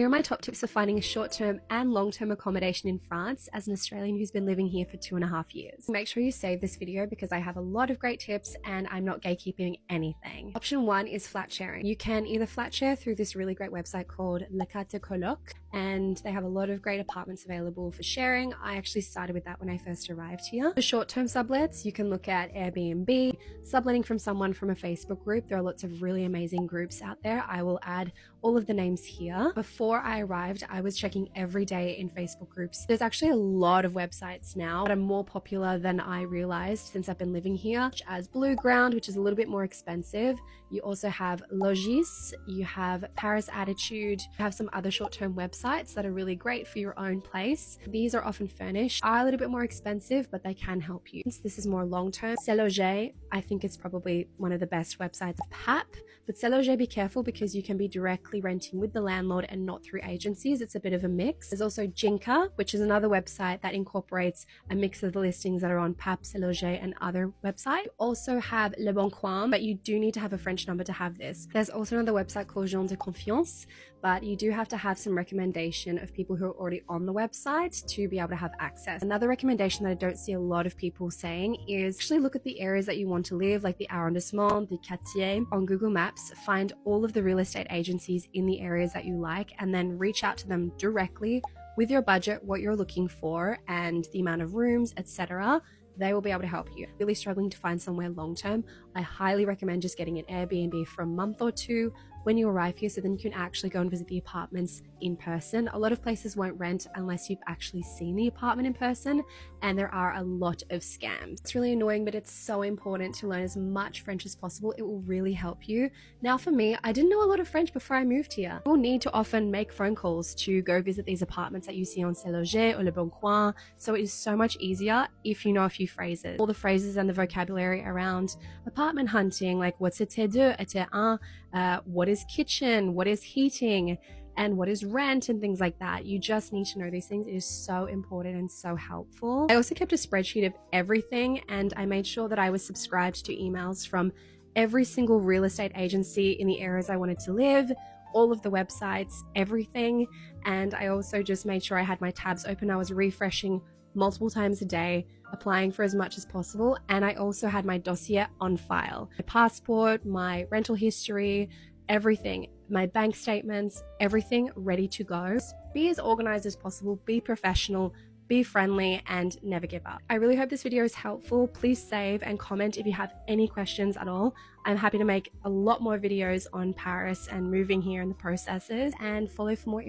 Here are my top tips for finding a short-term and long-term accommodation in France as an Australian who's been living here for 2.5 years. Make sure you save this video because I have a lot of great tips and I'm not gatekeeping anything. Option 1 is flat sharing. You can either flat share through this really great website called Le Carte Coloc, and they have a lot of great apartments available for sharing. I actually started with that when I first arrived here. For short-term sublets, you can look at Airbnb, subletting from someone from a Facebook group. There are lots of really amazing groups out there. I will add all of the names here. Before I arrived, I was checking every day in Facebook groups. There's actually a lot of websites now that are more popular than I realized since I've been living here, such as Blue Ground, which is a little bit more expensive. You also have Logis, you have Paris Attitude, you have some other short-term websites that are really great for your own place. These are often furnished, are a little bit more expensive, but they can help you. Since this is more long-term, C'est Loger, I think it's probably one of the best websites. PAP, but C'est Loger, be careful because you can be directly renting with the landlord and not through agencies. It's a bit of a mix. There's also Jinka, which is another website that incorporates a mix of the listings that are on PAP, C'est Loger, and other websites. You also have Le Bon Coin, but you do need to have a French number to have this. There's also another website called Gens de Confiance, but you do have to have some recommendation of people who are already on the website to be able to have access. Another recommendation that I don't see a lot of people saying is actually look at the areas that you want to live, like the arrondissement, the quartier. On Google Maps, find all of the real estate agencies in the areas that you like, and then reach out to them directly with your budget, what you're looking for, and the amount of rooms, etc. They will be able to help you. Really struggling to find somewhere long term, I highly recommend just getting an Airbnb for a month or two when you arrive here, so then you can actually go and visit the apartments in person. A lot of places won't rent unless you've actually seen the apartment in person, and there are a lot of scams. It's really annoying, but it's so important to learn as much French as possible. It will really help you. Now for me, I didn't know a lot of French before I moved here. You'll need to often make phone calls to go visit these apartments that you see on C'est Loger or Le Bon Coin, so it is so much easier if you know a few phrases. All the phrases and the vocabulary around apartment hunting, like what's été deux, été un, what is kitchen, what is heating, and what is rent, and things like that. You just need to know these things. It is so important and so helpful. I also kept a spreadsheet of everything, and I made sure that I was subscribed to emails from every single real estate agency in the areas I wanted to live, all of the websites, everything. And I also just made sure I had my tabs open. I was refreshing multiple times a day, applying for as much as possible. And I also had my dossier on file, my passport, my rental history, everything, my bank statements, everything ready to go. Be as organized as possible, be professional, be friendly, and never give up. I really hope this video is helpful. Please save and comment if you have any questions at all. I'm happy to make a lot more videos on Paris and moving here and the processes, and follow for more information.